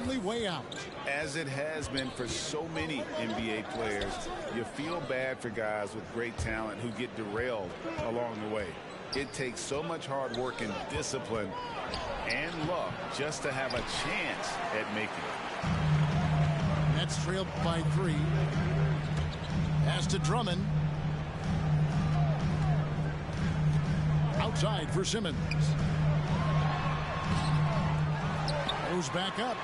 only way out. As it has been for so many NBA players, you feel bad for guys with great talent who get derailed along the way. It takes so much hard work and discipline and luck just to have a chance at making it. Nets trailed by 3. Pass to Drummond. Outside for Simmons. Goes back up,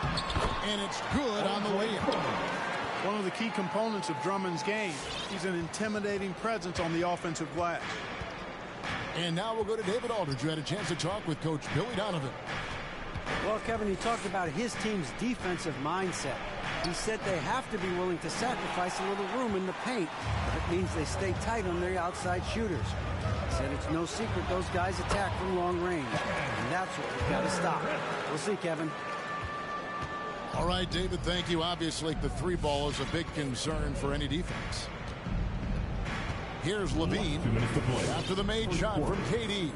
and it's good on the way in. One of the key components of Drummond's game. He's an intimidating presence on the offensive glass. And now we'll go to David Aldridge, who had a chance to talk with Coach Billy Donovan. Well, Kevin, he talked about his team's defensive mindset. He said they have to be willing to sacrifice a little room in the paint if it means they stay tight on their outside shooters. He said it's no secret those guys attack from long range, and that's what we've got to stop. We'll see, Kevin. All right, David, thank you. Obviously, the 3 ball is a big concern for any defense. Here's Levine after the made shot from KD.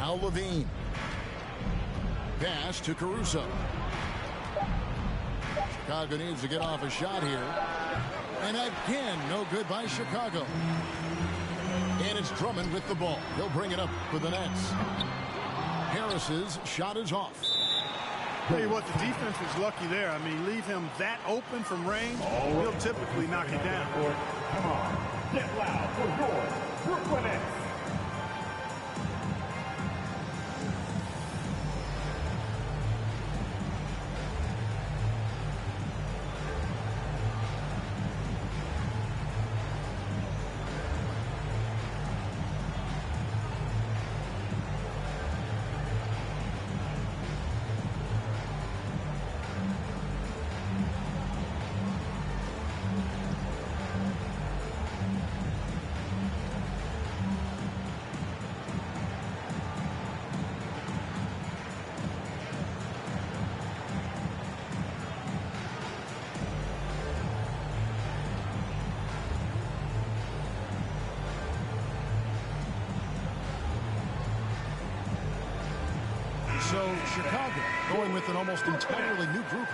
Now Levine. Pass to Caruso. Chicago needs to get off a shot here. And again, no good by Chicago. And it's Drummond with the ball. He'll bring it up for the Nets. Harris's shot is off. Tell you what, the defense was lucky there. I mean, leave him that open from range, he'll typically knock it down. Come on, get loud for your Brooklyn Nets. So Chicago going with an almost entirely new group.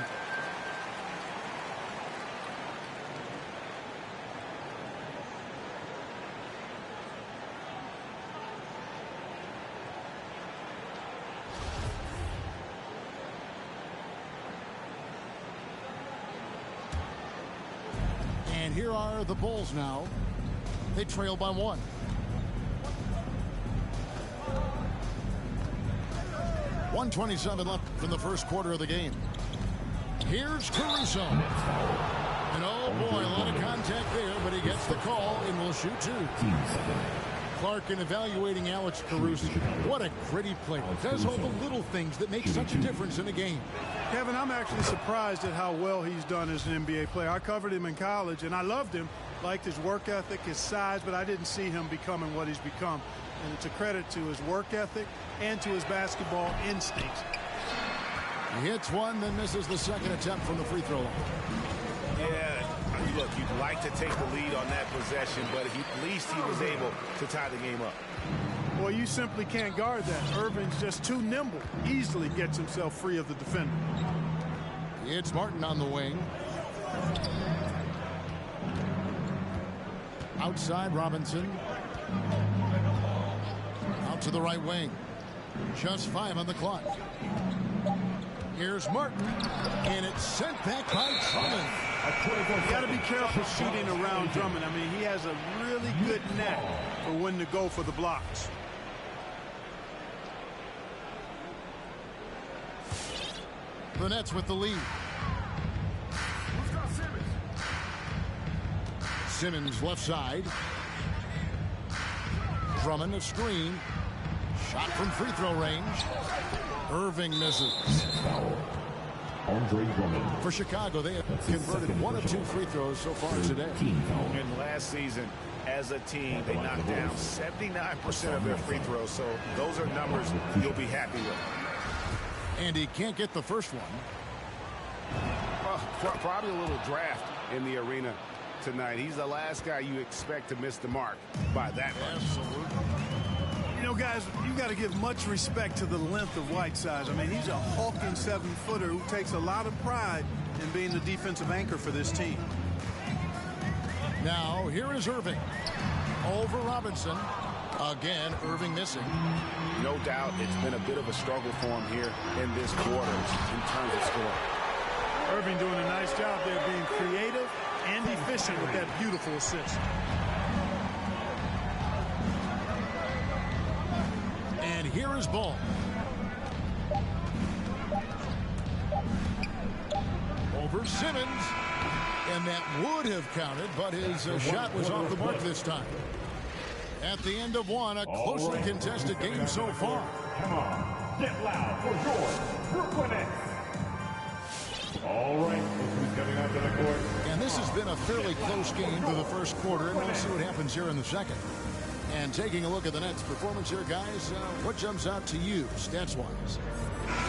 And here are the Bulls now. They trail by 1. .127 left from the first quarter of the game. Here's Caruso. And oh boy, a lot of contact there, but he gets the call and will shoot 2. Clark in evaluating Alex Caruso. What a gritty player. Does all the little things that make such a difference in a game. Kevin, I'm actually surprised at how well he's done as an NBA player. I covered him in college, and I loved him. Liked his work ethic, his size, but I didn't see him becoming what he's become. And it's a credit to his work ethic and to his basketball instincts. He hits one, then misses the second attempt from the free throw line. Yeah, I mean, look, you'd like to take the lead on that possession, but at least he was able to tie the game up. Well, you simply can't guard that. Irving's just too nimble. Easily gets himself free of the defender. It's Martin on the wing. Outside Robinson. Out to the right wing. Just 5 on the clock. Here's Martin. And it's sent back by Drummond. You got to be careful shooting around Drummond. I mean, he has a really good knack for when to go for the blocks. The Nets with the lead. Simmons left side. Drummond a screen. Shot from free throw range. Irving misses. Andre Drummond. For Chicago, they have converted 1 of 2 free throws so far today. And last season, as a team, they knocked down 79% of their free throws. So those are numbers you'll be happy with. And he can't get the first one. Probably a little draft in the arena tonight. He's the last guy you expect to miss the mark by that much. Absolutely. You know, guys, you got to give much respect to the length of Whiteside. I mean, he's a hulking 7-footer who takes a lot of pride in being the defensive anchor for this team. Now, here is Irving over Robinson. Again, Irving missing. No doubt it's been a bit of a struggle for him here in this quarter in terms of scoring. Irving doing a nice job there being creative and efficient with that beautiful assist. And here is Ball. Over Simmons. And that would have counted, but his shot was off the mark this time. At the end of one, a closely contested game so far. Come on, get loud for your Brooklyn Nets. All right, who's coming out to the court? And this has been a fairly close game for the first quarter, and we'll see what happens here in the second. And taking a look at the Nets' performance here, guys, what jumps out to you, stats-wise?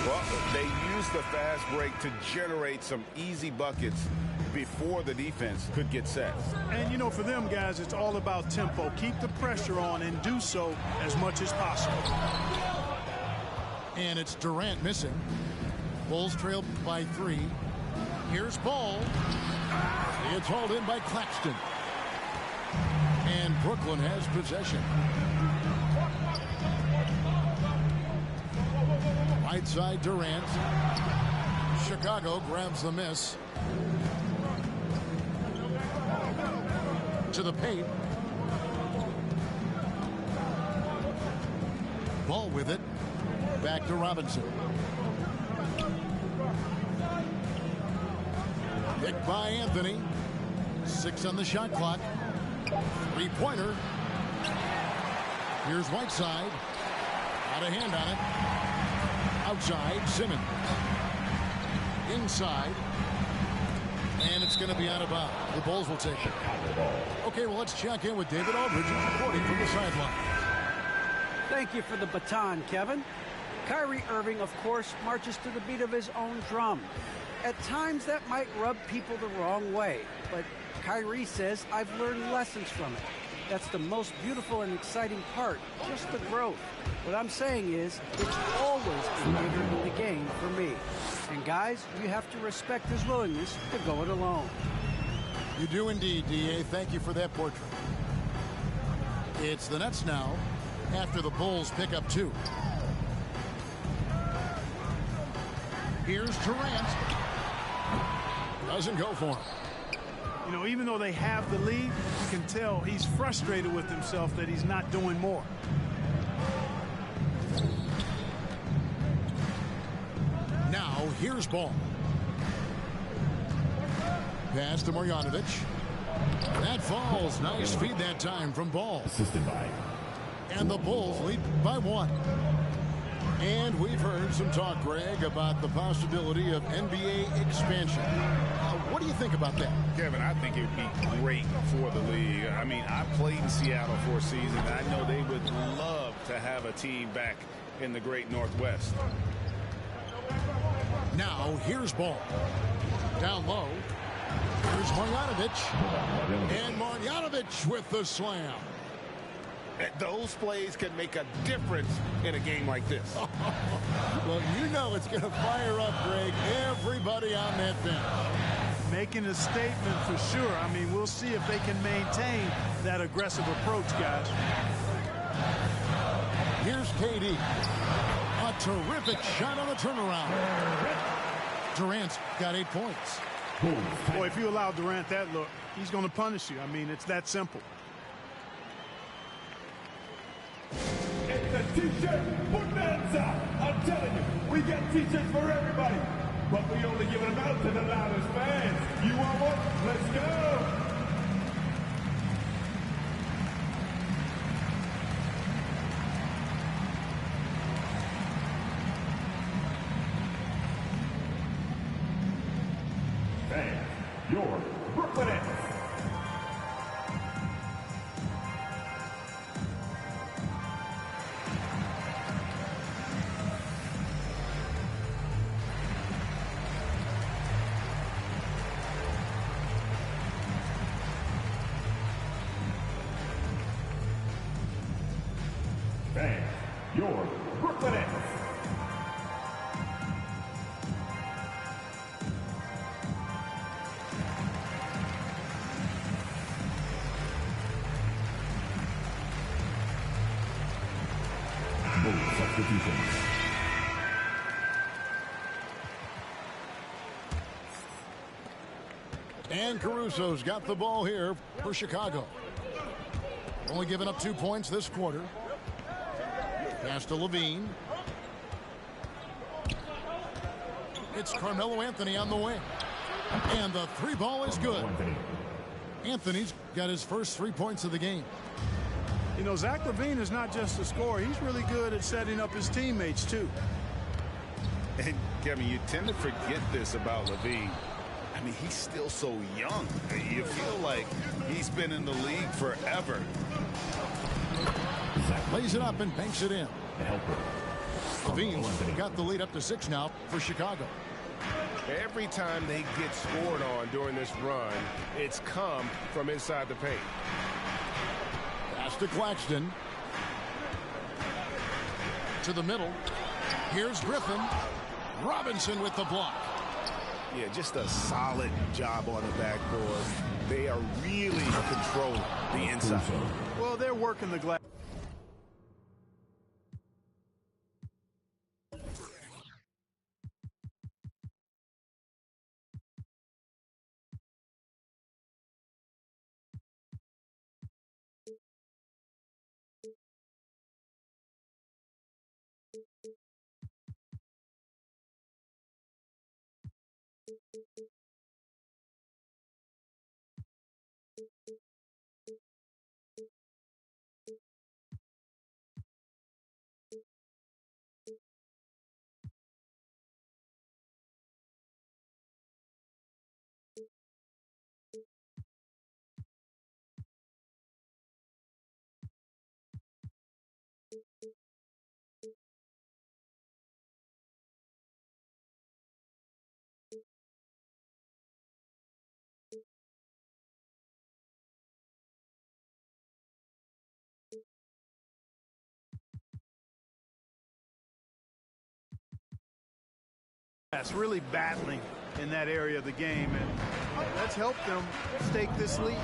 Well, they used the fast break to generate some easy buckets before the defense could get set. And, you know, for them, guys, it's all about tempo. Keep the pressure on and do so as much as possible. And it's Durant missing. Bulls trail by 3. Here's Ball. It's hauled in by Claxton. And Brooklyn has possession. Right side Durant. Chicago grabs the miss. To the paint. Ball with it. Back to Robinson. Picked by Anthony. 6 on the shot clock. 3-pointer. Here's Whiteside. Got a hand on it. Outside, Simmons. Inside. And it's going to be out of bounds. The Bulls will take it. Okay, well, let's check in with David Aldridge reporting from the sideline. Thank you for the baton, Kevin. Kyrie Irving, of course, marches to the beat of his own drum. At times, that might rub people the wrong way, but Kyrie says, I've learned lessons from it. That's the most beautiful and exciting part, just the growth. What I'm saying is, it's always been bigger in the game for me. And guys, you have to respect his willingness to go it alone. You do indeed, D.A. Thank you for that portrait. It's the Nets now after the Bulls pick up 2. Here's Durant. Doesn't go for him. You know, even though they have the lead, you can tell he's frustrated with himself that he's not doing more. Now, here's Ball. Pass to Marjanovic. That falls. Nice feed that time from Ball. Assisted by. And the Bulls lead by 1. And we've heard some talk, Greg, about the possibility of NBA expansion. What do you think about that? Kevin, I think it would be great for the league. I mean, I played in Seattle for a season. I know they would love to have a team back in the great Northwest. Now, here's Ball. Down low. Here's Marjanovic. And Marjanovic with the slam. Those plays can make a difference in a game like this. Well, you know it's going to fire up, Greg, everybody on that bench. Making a statement for sure. I mean, we'll see if they can maintain that aggressive approach, guys. Here's KD. A terrific shot on the turnaround. Durant's got 8 points. Boy, if you allow Durant that look, he's going to punish you. I mean, it's that simple. It's a t-shirt bonanza. I'm telling you, we got t-shirts for everybody. But we only give them out to the loudest fans. You want one? Let's go. Fans, your Brooklyn Nets. And your Brooklyn Nets. Substitutions. And Caruso's got the ball here for Chicago. Only giving up 2 points this quarter. Pass to Levine. It's Carmelo Anthony on the wing. And the three ball is good. Anthony's got his first 3 points of the game. You know, Zach LaVine is not just a scorer. He's really good at setting up his teammates, too. And, Kevin, you tend to forget this about LaVine. I mean, he's still so young. You feel like he's been in the league forever. Lays it up and banks it in. LaVine's got the lead up to 6 now for Chicago. Every time they get scored on during this run, it's come from inside the paint. Pass to Claxton. To the middle. Here's Griffin. Robinson with the block. Yeah, just a solid job on the backboard. They are really controlling the inside. Well, they're working the glass. Really battling in that area of the game, and that's helped them stake this lead.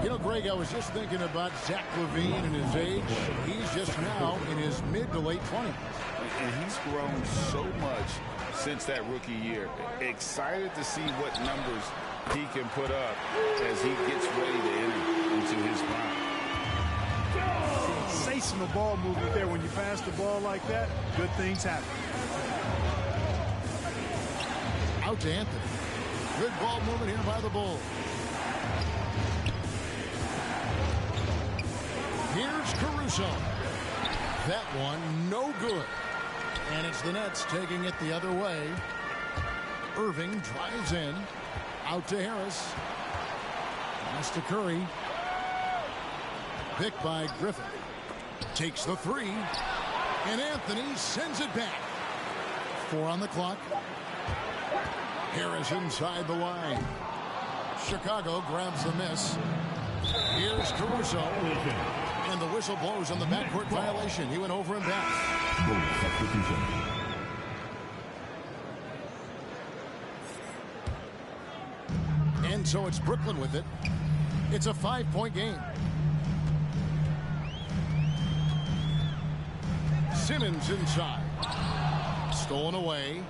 You know, Greg, I was just thinking about Zach LaVine and his age. He's just now in his mid to late 20s. And he's grown so much since that rookie year. Excited to see what numbers he can put up as he gets ready to enter into his prime. Sensational ball movement there. When you pass the ball like that, good things happen. Out to Anthony. Good ball movement here by the Bulls. Here's Caruso. That one no good. And it's the Nets taking it the other way. Irving drives in. Out to Harris. Pass to Curry. Picked by Griffin. Takes the three. And Anthony sends it back. 4 on the clock. Harris inside the line. Chicago grabs the miss. Here's Caruso. And the whistle blows on the backcourt violation. He went over and back. And so it's Brooklyn with it. It's a 5-point game. Simmons inside. Stolen away.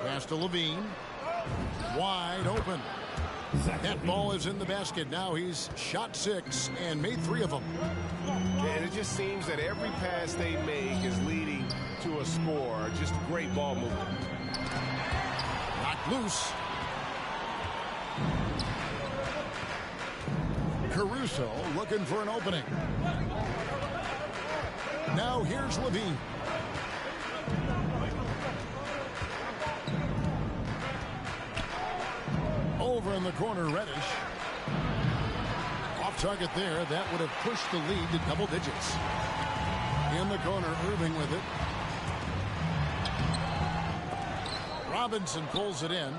Pass to Levine. Wide open. That ball is in the basket. Now he's shot 6 and made 3 of them. And it just seems that every pass they make is leading to a score. Just great ball movement. Knocked loose. Caruso looking for an opening. Now here's Levine. Over in the corner, Reddish. Off target there. That would have pushed the lead to double digits. In the corner, Irving with it. Robinson pulls it in.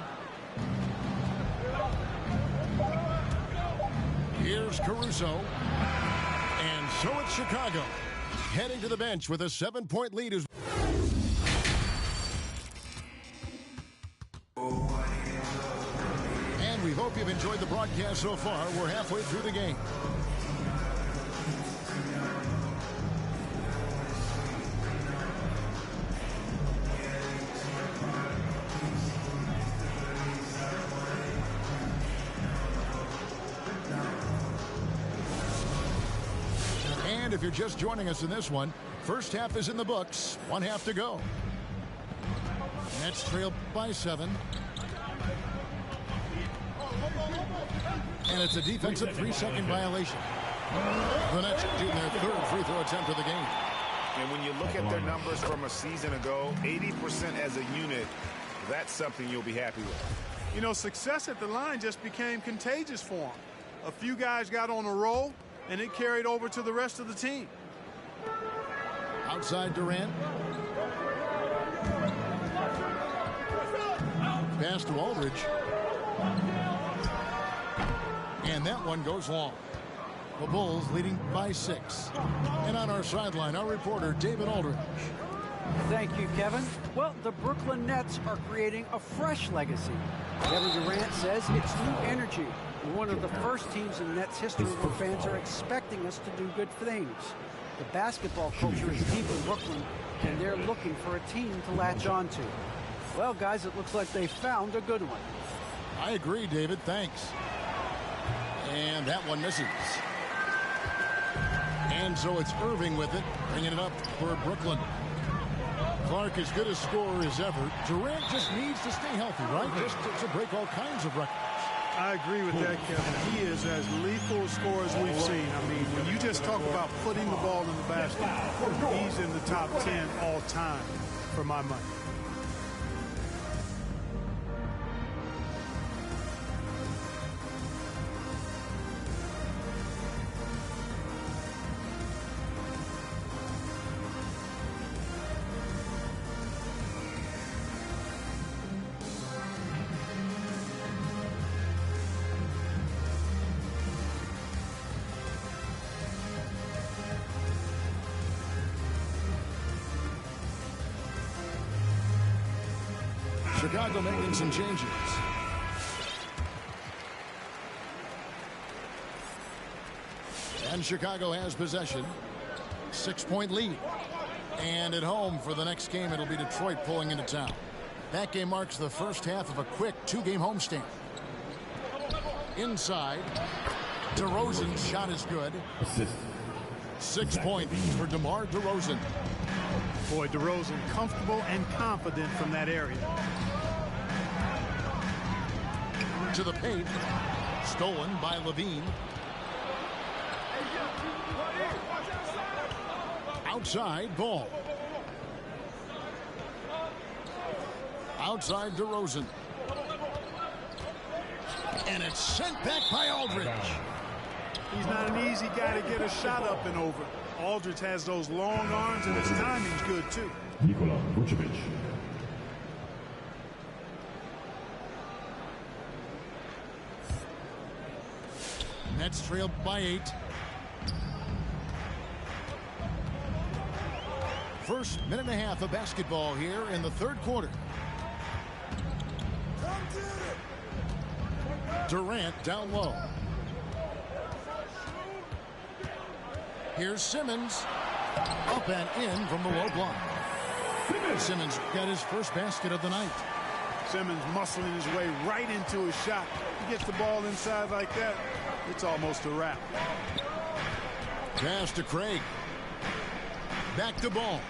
Here's Caruso. And So it's Chicago heading to the bench with a 7-point lead. And we hope you've enjoyed the broadcast so far. We're halfway through the game. And if you're just joining us in this one, first half is in the books. 1 half to go. Nets trail by 7. And it's a defensive 3-second violation. The Nets shooting their third free throw attempt of the game. And when you look at their numbers from a season ago, 80% as a unit, that's something you'll be happy with. You know, success at the line just became contagious for them. A few guys got on a roll, and it carried over to the rest of the team. Outside Durant. Pass to Aldridge. And that one goes long. The Bulls leading by 6. And on our sideline, our reporter, David Aldridge. Thank you, Kevin. Well, the Brooklyn Nets are creating a fresh legacy. Kevin Durant says it's new energy. We're one of the first teams in Nets history where fans are expecting us to do good things. The basketball culture is deep in Brooklyn, and they're looking for a team to latch on to. Well, guys, it looks like they found a good one. I agree, David. Thanks. And that one misses. And so it's Irving with it, bringing it up for Brooklyn. Clark as good a scorer as ever. Durant just needs to stay healthy, right? Just to break all kinds of records. I agree with that, Kevin. He is as lethal a scorer as we've seen. I mean, when you just talk about putting the ball in the basket, he's in the top 10 all time for my money. Chicago making some changes. And Chicago has possession. 6-point lead. And at home for the next game, it'll be Detroit pulling into town. That game marks the first half of a quick 2-game homestand. Inside, DeRozan's shot is good. 6 points for DeMar DeRozan. Boy, DeRozan comfortable and confident from that area. To the paint. Stolen by Levine. Outside, Ball. Outside DeRozan. And it's sent back by Aldridge. He's not an easy guy to get a shot up and over. Aldridge has those long arms, and his timing's good, too. Nikola Vucevic. Nets trailed by 8. First minute and a half of basketball here in the third quarter. Durant down low. Here's Simmons. Up and in from the low block. Simmons got his first basket of the night. Simmons muscling his way right into his shot. He gets the ball inside like that, it's almost a wrap. Pass to Craig. Back to Ball.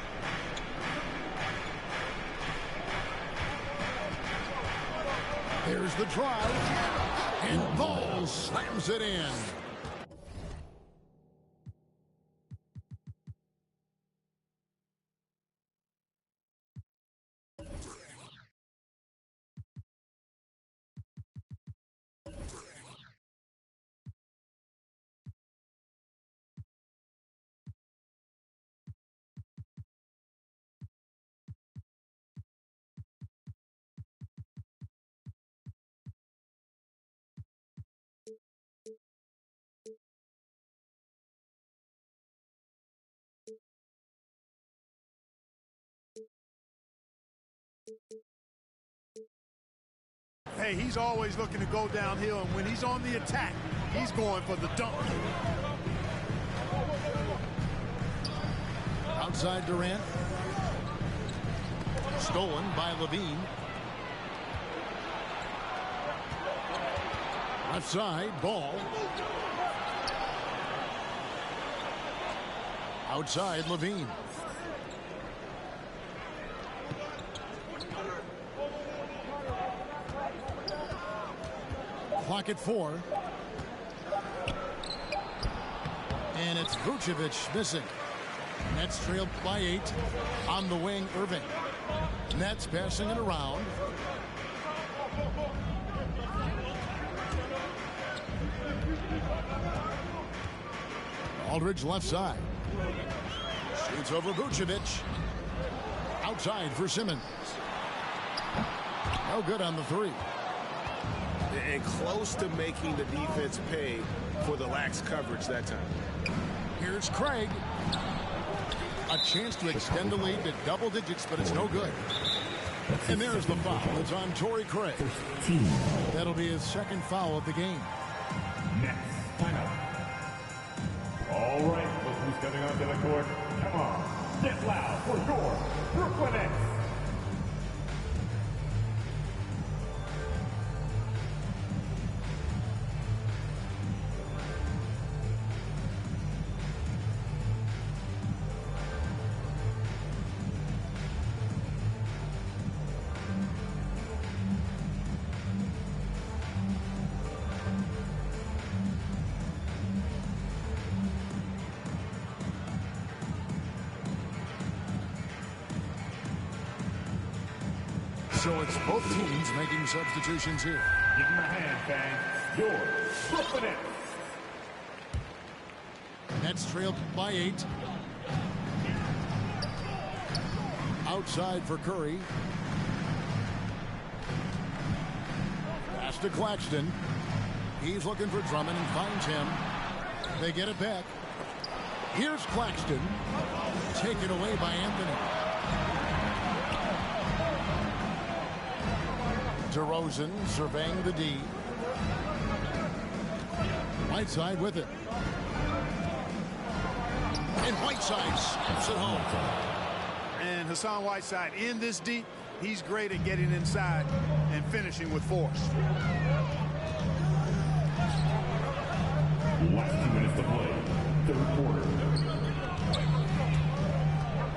There's the drive. And Ball slams it in. hey, he's always looking to go downhill, and when he's on the attack, he's going for the dunk. Outside Durant. Stolen by Levine. Left side, Ball. Outside, Levine. Clock at 4. And it's Vucevic missing. Nets trailed by 8. On the wing, Irving. Nets passing it around. Aldridge left side. Shoots over Vucevic. Outside for Simmons. No good on the 3. And close to making the defense pay for the lax coverage that time. Here's Craig. A chance to extend the lead to double digits, but it's no good. And there's the foul. It's on Torrey Craig. That'll be his second foul of the game. Next, timeout. All right, look who's coming onto the court. Come on, get loud for your Brooklyn Nets. So it's both teams making substitutions here. Give him a hand, fans. Your Brooklyn Nets. Nets trailed by 8. Outside for Curry. Pass to Claxton. He's looking for Drummond and finds him. They get it back. Here's Claxton. Taken away by Anthony. DeRozan surveying the D. Whiteside with it. And Whiteside snaps it home. And Hassan Whiteside in this deep, he's great at getting inside and finishing with force. Last 2 minutes to play. Third quarter.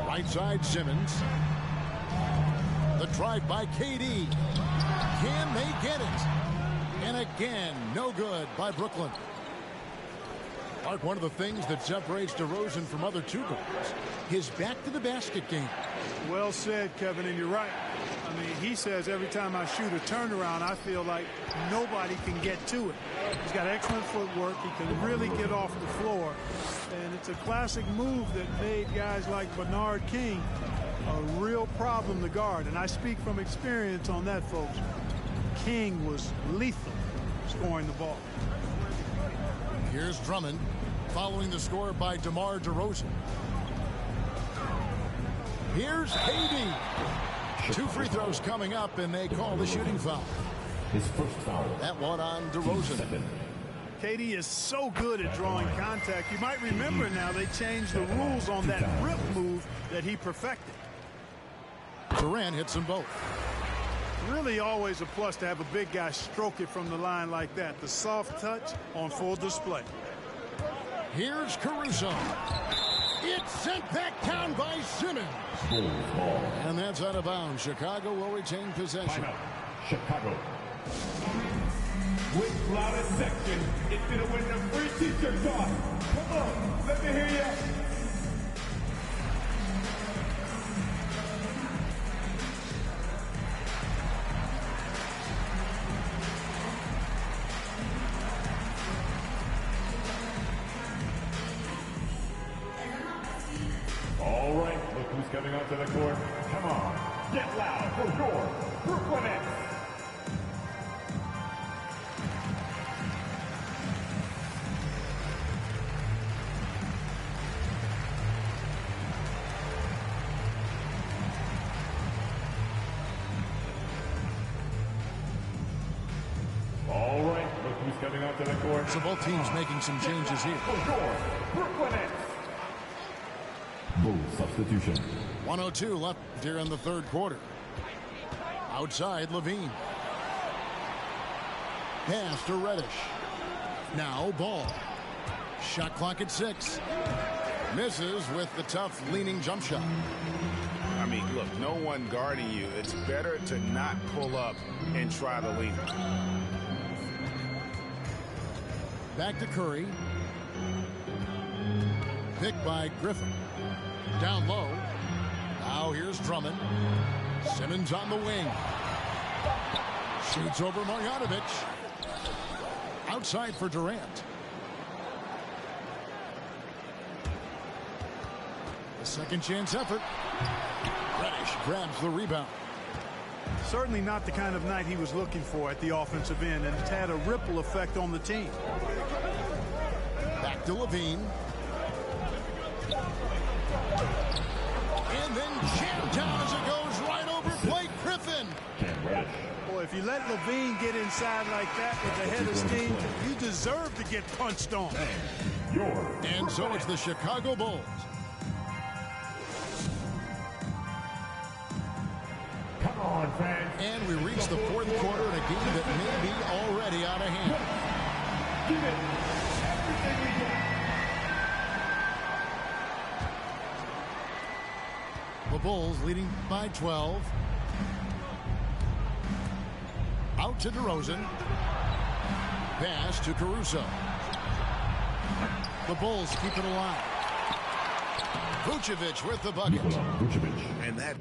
Right side Simmons. The drive by KD. Can they get it? And again, no good by Brooklyn. Mark, one of the things that separates DeRozan from other two guards, his back to the basket game. Well said, Kevin, and you're right. I mean, he says every time I shoot a turnaround, I feel like nobody can get to it. He's got excellent footwork. He can really get off the floor. And it's a classic move that made guys like Bernard King a real problem to guard. And I speak from experience on that, folks. King was lethal scoring the ball. Here's Drummond following the score by DeMar DeRozan. Here's KD. 2 free throws coming up, and they call the shooting foul. His first foul. That one on DeRozan. KD is so good at drawing contact. You might remember now they changed the rules on that rip move that he perfected. Durant hits them both. Really always a plus to have a big guy stroke it from the line like that. The soft touch on full display. Here's Caruso. It's sent back down by Simmons. And that's out of bounds. Chicago will retain possession. Chicago. With loudest section, it's going to win the free t-shirt toss. Come on, let me hear you. All right, look who's coming onto the court. Come on, get loud for your Brooklyn Nets. So both teams making some changes here. Brooklyn Nets. Bull substitution. 1:02 left here in the third quarter. Outside, Levine. Pass to Reddish. Now Ball. Shot clock at 6. Misses with the tough leaning jump shot. I mean, look, no one guarding you. It's better to not pull up and try to lean. Back to Curry. Picked by Griffin. Down low. Now here's Drummond. Simmons on the wing. Shoots over Marjanovic. Outside for Durant. A second chance effort. Reddish grabs the rebound. Certainly not the kind of night he was looking for at the offensive end, and it's had a ripple effect on the team. Back to Levine. And then jammed down as it goes right over Blake Griffin. Boy, if you let Levine get inside like that with the head of steam, you deserve to get punched on. And so it's the Chicago Bulls. Come on, fans. And we reach the fourth quarter in a game that may be already out of hand. Give it everything we got. The Bulls leading by 12. Out to DeRozan. Pass to Caruso. The Bulls keep it alive. Vucevic with the bucket. And that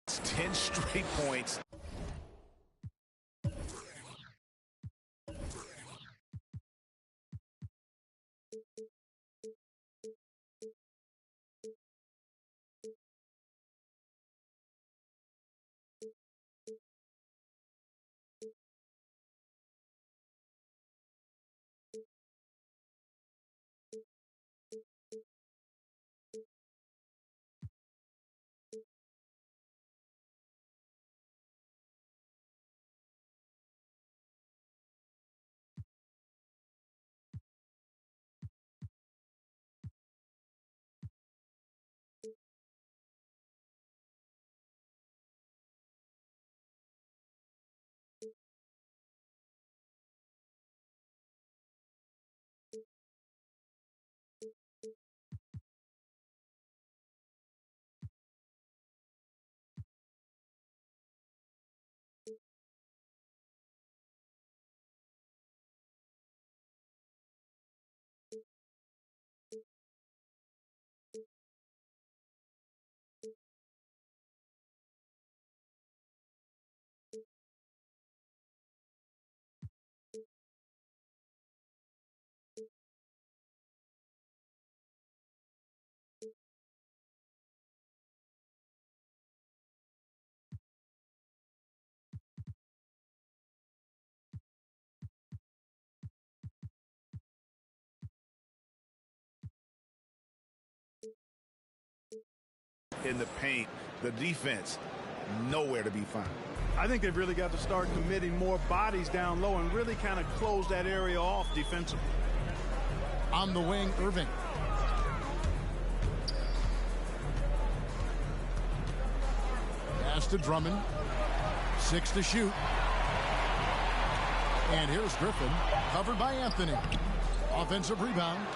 it's 10 straight points. In the paint, the defense, nowhere to be found. I think they've really got to start committing more bodies down low and really kind of close that area off defensively. On the wing, Irving. Pass to Drummond. 6 to shoot. And here's Griffin, covered by Anthony. Offensive rebound.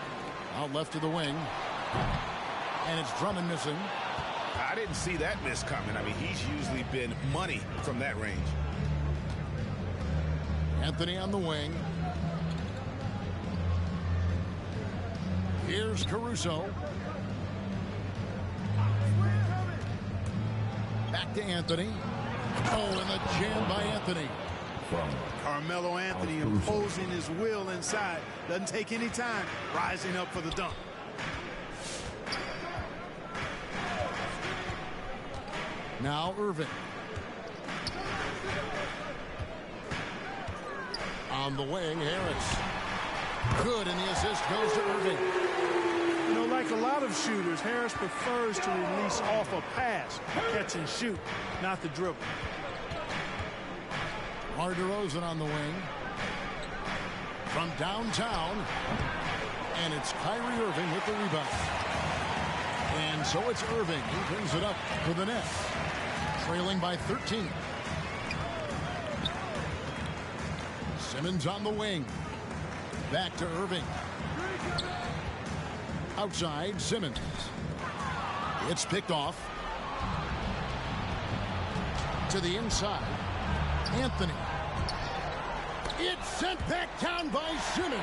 Out left to the wing. And it's Drummond missing. I didn't see that miss coming. I mean, he's usually been money from that range. Anthony on the wing. Here's Caruso. Back to Anthony. Oh, and the jam by Anthony. Carmelo Anthony imposing his will inside. Doesn't take any time. Rising up for the dunk. Now Irving. On the wing, Harris. Good, and the assist goes to Irving. You know, like a lot of shooters, Harris prefers to release off a pass, catch and shoot, not the dribble. Mar DeRozan on the wing. From downtown. And it's Kyrie Irving with the rebound. And so it's Irving. He brings it up to the net. Trailing by 13. Simmons on the wing. Back to Irving. Outside, Simmons. It's picked off. To the inside. Anthony. It's sent back down by Simmons.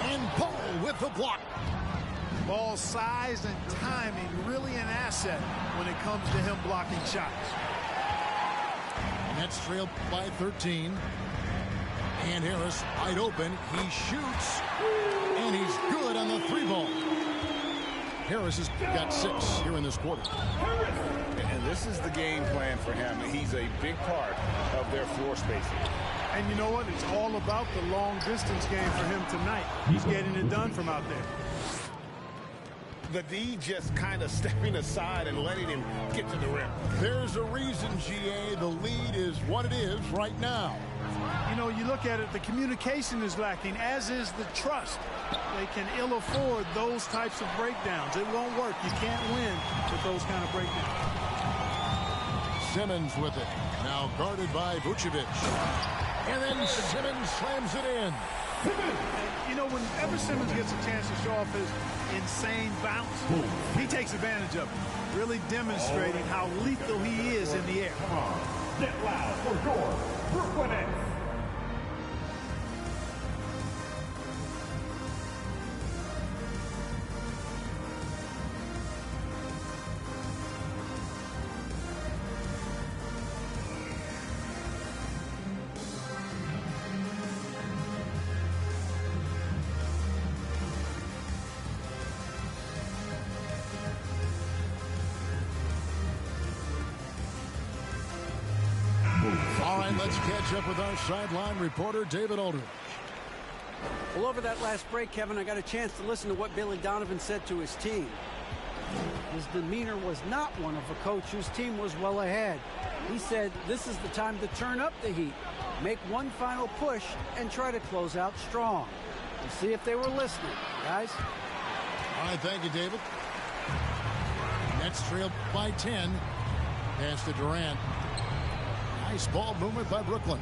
And Paul with the block. Ball size and timing really an asset when it comes to him blocking shots. Nets trailed by 13. And Harris wide open. He shoots. And he's good on the 3-ball. Harris has got 6 here in this quarter. And this is the game plan for him. He's a big part of their floor spacing. And you know what? It's all about the long distance game for him tonight. He's getting it done from out there. The D just kind of stepping aside and letting him get to the rim. There's a reason, GA, the lead is what it is right now. You know, you look at it, the communication is lacking, as is the trust. They can ill afford those types of breakdowns. It won't work. You can't win with those kind of breakdowns. Simmons with it. Now guarded by Vucevic. And then Simmons slams it in. You know, whenever Simmons gets a chance to show off his insane bounce, he takes advantage of it, really demonstrating how lethal he is in the air. Come on, get loud for your Brooklyn Nets. All right, let's catch up with our sideline reporter, David Aldridge. Well, over that last break, Kevin, I got a chance to listen to what Billy Donovan said to his team. His demeanor was not one of a coach whose team was well ahead. He said this is the time to turn up the heat, make one final push, and try to close out strong. We'll see if they were listening, guys. All right, thank you, David. Nets trailed by 10. Pass to Durant. Nice ball movement by Brooklyn.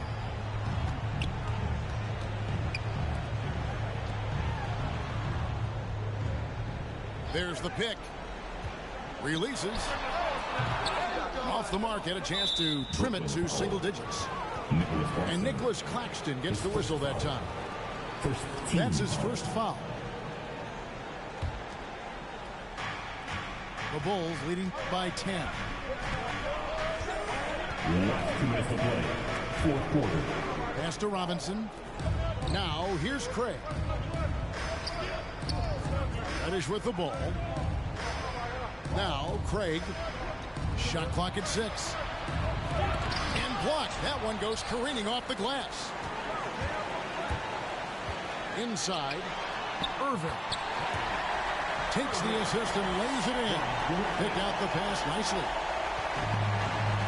There's the pick. Releases. Off the mark. Had a chance to trim it to single digits. And Nicholas Claxton gets the whistle that time. That's his first foul. The Bulls leading by 10. Left to miss the play. Fourth quarter. Pass to Robinson. Now here's Craig. Reddish with the ball. Now Craig. Shot clock at 6. And blocked. That one goes careening off the glass. Inside. Irving. takes the assist and lays it in. Pick out the pass nicely.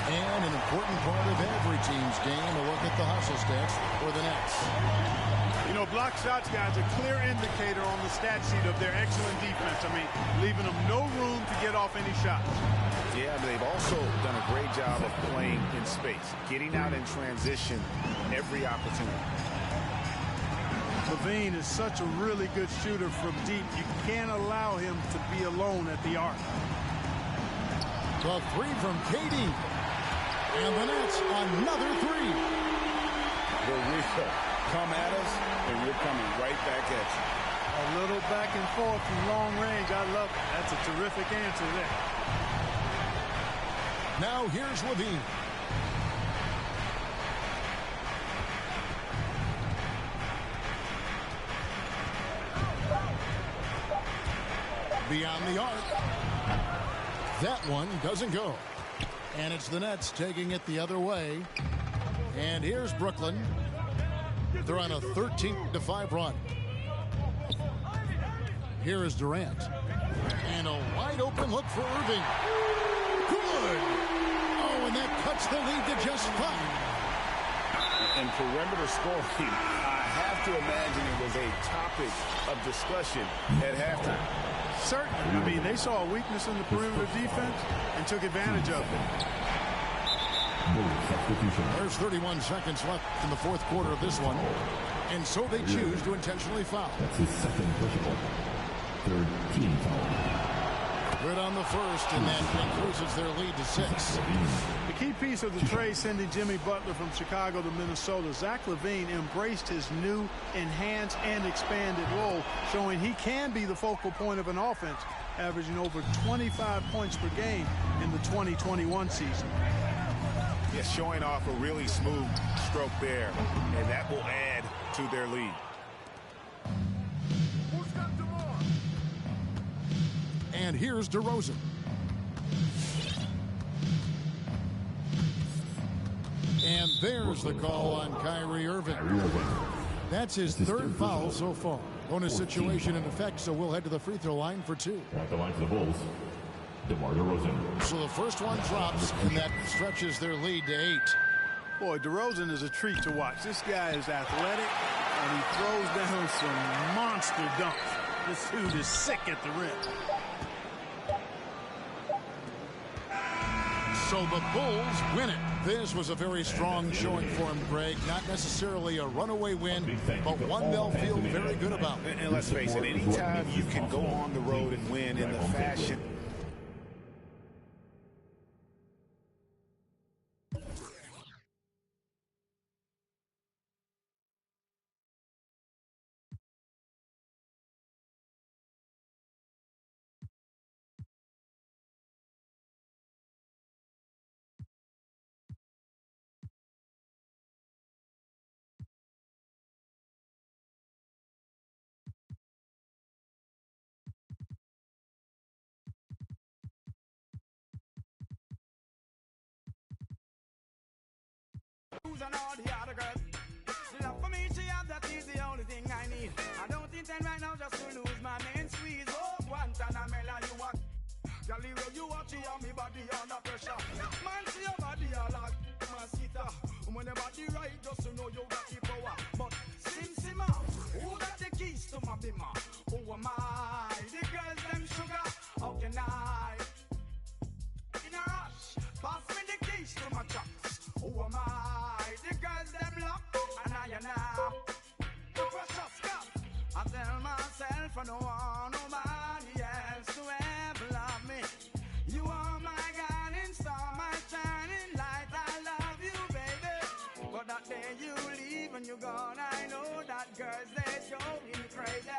And an important part of every team's game, a look at the hustle stats for the Nets. You know, block shots, guys, a clear indicator on the stat sheet of their excellent defense. I mean, leaving them no room to get off any shots. Yeah, but they've also done a great job of playing in space, getting out in transition every opportunity. LaVine is such a really good shooter from deep. You can't allow him to be alone at the arc. The three from KD. And the Nets, another three. The real. Come at us, and we're coming right back at you. A little back and forth from long range. I love it. That's a terrific answer there. Now here's LaVine. Beyond the arc. That one doesn't go. And it's the Nets taking it the other way. And here's Brooklyn. They're on a 13-5 run. Here is Durant. And a wide open look for Irving. Good. Oh, and that cuts the lead to just 5. And perimeter scoring, I have to imagine it was a topic of discussion at halftime. Certainly. I mean, they saw a weakness in the perimeter defense and took advantage of it. There's 31 seconds left in the fourth quarter of this one. And so they choose to intentionally foul. That's his second personal. Third team foul. Good on the first, and that increases their lead to 6. The key piece of the trade sending Jimmy Butler from Chicago to Minnesota, Zach LaVine embraced his new, enhanced, and expanded role, showing he can be the focal point of an offense, averaging over 25 points per game in the 2021 season. Yeah, showing off a really smooth stroke there, and that will add to their lead. And here's DeRozan. And there's the call on Kyrie Irving. That's his third foul so far. Bonus situation in effect, so we'll head to the free throw line for 2. At the line for the Bulls, DeMar DeRozan. So the first one drops, and that stretches their lead to 8. Boy, DeRozan is a treat to watch. This guy is athletic, and he throws down some monster dunks. This dude is sick at the rim. So the Bulls win it. This was a very strong showing for him, Greg. Not necessarily a runaway win, but one they'll feel very good about. And let's face it, anytime you can go on the road and win in the fashion. And all the other girls. The love for me, she have, that is the only thing I need. I don't intend right now just to lose my main squeeze. Oh, Guantanamela, you are. Girlie, where you watch, you have me body under pressure. Man, see your body, I like Masita. When your body right, just to know you got the power. But Sim Simma, who got the keys to my bimmer? Who am I? The girls, them sugar. How can I? In a rush, pass me the keys to my trucks. Who am I? The girls them lock and I now. The precious cup. I tell myself I don't want nobody else to ever love me. You are my guiding star, my shining light. I love you, baby. But that day you leave and you're gone, I know that girls they going crazy.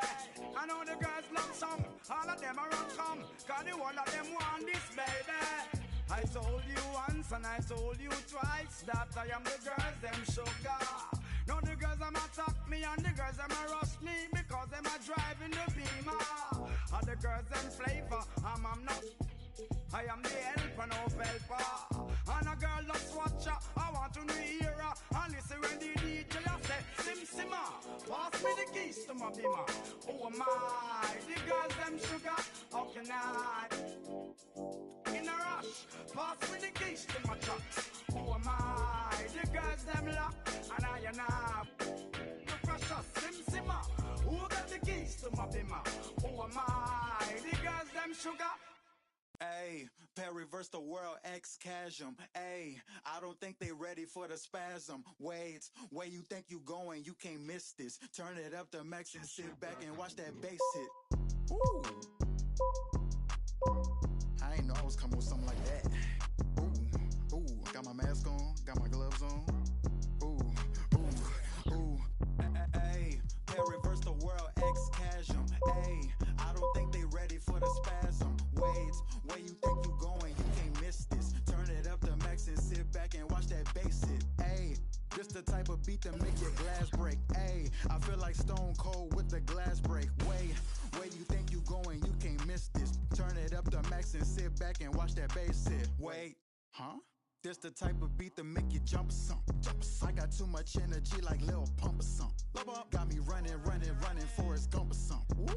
I know the girls love some, all of them are on come. Cause the one of them want this, baby. I told you once and I told you twice that I am the girls, them sugar. Now the girls them attack me and the girls them rush me because them are driving the beamer. And the girls them flavor, I'm not. I am the helper, no helper. And a girl just watch her, I want to hear her. And listen when the DJ say, Sim Simma, pass me the keys to my beamer. Oh my, the girls them sugar. How can I? In a rush, pass me the keys to my trucks. Oh my, the girls them lock, and I the precious Sim Simmer. Who got the keys to my beamer? Oh my, the girls them sugar. Ayy, reverse the world, X-Chasm. Ayy, I don't think they ready for the spasm. Wait, where you think you going? You can't miss this. Turn it up to max and sit back and watch that bass hit. Ooh. I ain't know I was coming with something like that. Ooh, ooh, got my mask on, got my gloves on. Ooh, ooh, ooh. Ayy, reverse the world, X-Chasm. Ayy, I don't think they ready for the spasm. Wait, where you think you going? You can't miss this. Turn it up to max and sit back and watch that bass hit. Ayy, this the type of beat that make your glass break. Ayy, I feel like Stone Cold with the glass break. Wait, where you think you going? You can't miss this. Turn it up to max and sit back and watch that bass hit. Wait, huh? This the type of beat that make you jump or something. I got too much energy like Lil Pump or something. Got me running, Forrest Gump or something.